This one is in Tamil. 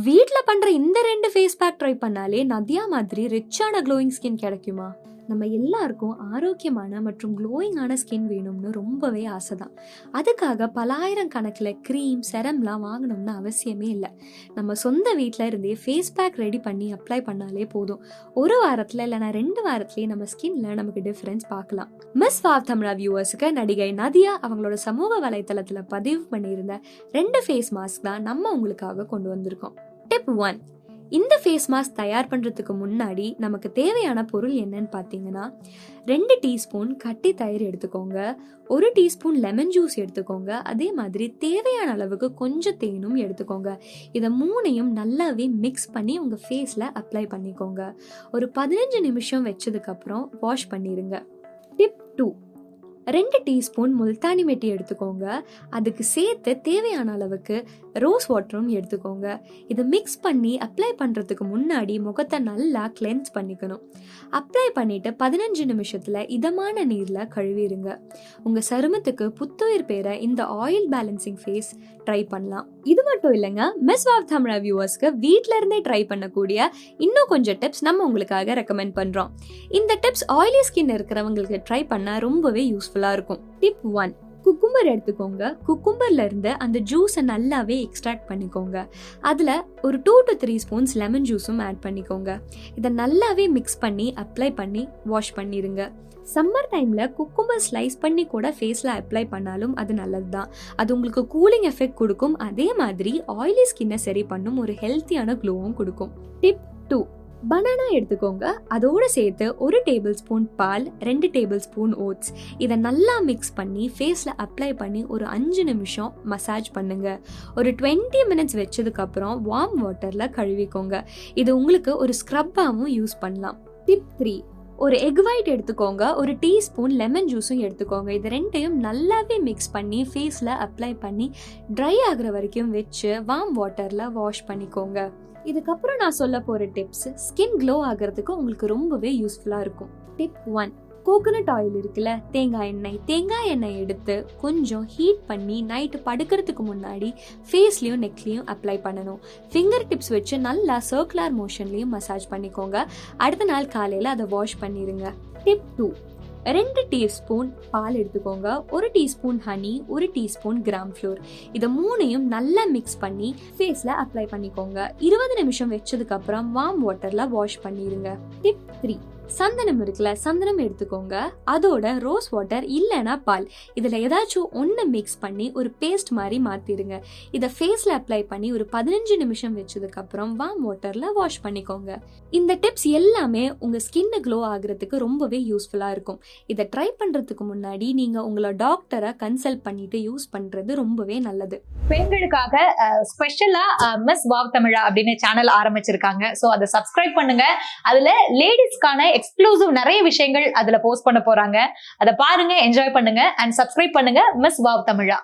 வீட்ல பண்ற இந்த 2 ஃபேஸ் பேக் ட்ரை பண்ணாலே நதியா மாதிரி ரிச்சான க்ளோயிங் ஸ்கின் கிடைக்குமா? நம்ம எல்லாருக்கும் ஆரோக்கியமான மற்றும் க்ளோயிங்கான ஸ்கின் வேணும்னு ரொம்பவே ஆசைதான். அதுக்காக பலாயிரம் கணக்கில் க்ரீம் செரம்லாம் வாங்கணும்னு அவசியமே இல்லை. நம்ம சொந்த வீட்டில் இருந்தே ஃபேஸ் பேக் ரெடி பண்ணி அப்ளை பண்ணாலே போதும். ஒரு வாரத்தில் இல்லைனா 2 வாரத்துலேயே நம்ம ஸ்கின்ல நமக்கு டிஃப்ரென்ஸ் பார்க்கலாம். மிஸ் வாவ் தமிழா வியூவர்ஸுக்கு நடிகை நதியா அவங்களோட சமூக வலைத்தளத்தில் பதிவு பண்ணியிருந்த 2 ஃபேஸ் மாஸ்க் தான் நம்ம உங்களுக்காக கொண்டு வந்திருக்கோம். டிப் 1. இந்த ஃபேஸ் மாஸ்க் தயார் பண்ணுறதுக்கு முன்னாடி நமக்கு தேவையான பொருள் என்னன்னு பார்த்தீங்கன்னா, 2 டீஸ்பூன் கட்டி தயிர் எடுத்துக்கோங்க, 1 டீஸ்பூன் லெமன் ஜூஸ் எடுத்துக்கோங்க, அதே மாதிரி தேவையான அளவுக்கு கொஞ்சம் தேனும் எடுத்துக்கோங்க. இதை 3ஐயும் நல்லாவே மிக்ஸ் பண்ணி உங்கள் ஃபேஸில் அப்ளை பண்ணிக்கோங்க. ஒரு 15 நிமிஷம் வச்சதுக்கப்புறம் வாஷ் பண்ணிடுங்க. டிப் 2. 2 டீஸ்பூன் முல்தானி மெட்டி எடுத்துக்கோங்க, அதுக்கு சேர்த்து தேவையான அளவுக்கு ரோஸ் வாட்டரும் எடுத்துக்கோங்க. இதை மிக்ஸ் பண்ணி அப்ளை பண்ணுறதுக்கு முன்னாடி முகத்தை நல்லா கிளென்ஸ் பண்ணிக்கணும். அப்ளை பண்ணிவிட்டு 15 நிமிஷத்தில் இதமான நீரில் கழுவிடுங்க. உங்கள் சருமத்துக்கு புத்துயிர் பெற இந்த ஆயில் பேலன்சிங் ஃபேஸ் ட்ரை பண்ணலாம். இது மட்டும் இல்லைங்க, மிஸ் வாவ் தமிழா வியூவர்ஸ்க்கு வீட்டில இருந்தே ட்ரை பண்ணக்கூடிய இன்னும் கொஞ்சம் டிப்ஸ் நம்ம உங்களுக்காக ரெக்கமெண்ட் பண்ணுறோம். இந்த டிப்ஸ் ஆயிலி ஸ்கின் இருக்கிறவங்களுக்கு ட்ரை பண்ண ரொம்பவே யூஸ்ஃபுல்லாக இருக்கும். டிப் 1. குக்கும்பர் எடுத்துக்கோங்க. குக்கும்பர்ல இருந்து அந்த ஜூஸை நல்லாவே எக்ஸ்ட்ராக்ட் பண்ணிக்கோங்க. அதில் ஒரு 2 to 3 ஸ்பூன்ஸ் லெமன் ஜூஸும் ஆட் பண்ணிக்கோங்க. இதை நல்லாவே மிக்ஸ் பண்ணி அப்ளை பண்ணி வாஷ் பண்ணிடுங்க. சம்மர் டைமில் குக்கும்பர் ஸ்லைஸ் பண்ணி கூட ஃபேஸில் அப்ளை பண்ணாலும் அது நல்லது தான். அது உங்களுக்கு கூலிங் எஃபெக்ட் கொடுக்கும், அதே மாதிரி ஆயிலி ஸ்கின்னை சரி பண்ணும், ஒரு ஹெல்த்தியான க்ளோவும் கொடுக்கும். டிப் 2. பனானா எடுத்துக்கோங்க. அதோட சேர்த்து 1 டேபிள் ஸ்பூன் பால், 2 டேபிள் ஸ்பூன் ஓட்ஸ், இதை நல்லா மிக்ஸ் பண்ணி ஃபேஸில் அப்ளை பண்ணி ஒரு 5 நிமிஷம் மசாஜ் பண்ணுங்க. ஒரு 20 மினிட்ஸ் வச்சதுக்கப்புறம் வார்ம் வாட்டரில் கழுவிக்கோங்க. இது உங்களுக்கு ஒரு ஸ்க்ரப்பாகவும் யூஸ் பண்ணலாம். டிப் 3. ஒரு எக் ஒயிட் எடுத்துக்கோங்க, 1 டீஸ்பூன் லெமன் ஜூஸும் எடுத்துக்கோங்க. இது 2ஐயும் நல்லாவே மிக்ஸ் பண்ணி ஃபேஸில் அப்ளை பண்ணி ட்ரை ஆகிற வரைக்கும் வச்சு வார்ம் வாட்டரில் வாஷ் பண்ணிக்கோங்க. இதுக்கப்புறம் நான் சொல்ல போகிற டிப்ஸ் ஸ்கின் க்ளோ ஆகிறதுக்கு உங்களுக்கு ரொம்பவே யூஸ்ஃபுல்லாக இருக்கும். டிப் 1. கோகோனட் ஆயில் இருக்குல்ல, தேங்காய் எண்ணெய் எடுத்து கொஞ்சம் ஹீட் பண்ணி நைட்டு படுக்கிறதுக்கு முன்னாடி ஃபேஸ்லேயும் நெக்லேயும் அப்ளை பண்ணணும். ஃபிங்கர் டிப்ஸ் வச்சு நல்லா சர்க்குலர் மோஷன்லேயும் மசாஜ் பண்ணிக்கோங்க. அடுத்த நாள் காலையில் அதை வாஷ் பண்ணிடுங்க. டிப் 2. 2 டீஸ்பூன் பால் எடுத்துக்கோங்க, 1 teaspoon honey, 1 teaspoon gram floor, இதை 3ஐயும் நல்லா மிக்ஸ் பண்ணி ஃபேஸில் அப்ளை பண்ணிக்கோங்க. 20 நிமிஷம் வச்சதுக்கு அப்புறம் வார்ம் வாட்டரில் வாஷ் பண்ணிடுங்க. டிப் 3. சந்தனம் இருக்குல்ல, சந்தனம் எடுத்துக்கோங்க. அதோட ரோஸ் வாட்டர் இல்லைன்னா பால், இதில் ஏதாச்சும் ஒன்று மிக்ஸ் பண்ணி ஒரு பேஸ்ட் மாதிரி மாற்றிடுங்க. இதை ஃபேஸில் அப்ளை பண்ணி ஒரு 15 நிமிஷம் வச்சதுக்கப்புறம் வார்ம் வாட்டரில் வாஷ் பண்ணிக்கோங்க. இந்த டிப்ஸ் எல்லாமே உங்கள் ஸ்கின்னை க்ளோ ஆகுறதுக்கு ரொம்பவே யூஸ்ஃபுல்லாக இருக்கும். இதை ட்ரை பண்ணுறதுக்கு முன்னாடி நீங்கள் உங்களோட டாக்டரை கன்சல்ட் பண்ணிட்டு யூஸ் பண்ணுறது ரொம்பவே நல்லது. பெண்களுக்காக ஸ்பெஷலா மிஸ் வாவ் தமிழா அப்படின்னு சேனல் ஆரம்பிச்சிருக்காங்க. ஸோ அதை சப்ஸ்கிரைப் பண்ணுங்க. அதுல லேடிஸ்க்கான எக்ஸ்க்ளூசிவ் நிறைய விஷயங்கள் அதுல போஸ்ட் பண்ண போறாங்க. அதை பாருங்க, என்ஜாய் பண்ணுங்க அண்ட் சப்ஸ்கிரைப் பண்ணுங்க மிஸ் வாவ் தமிழா.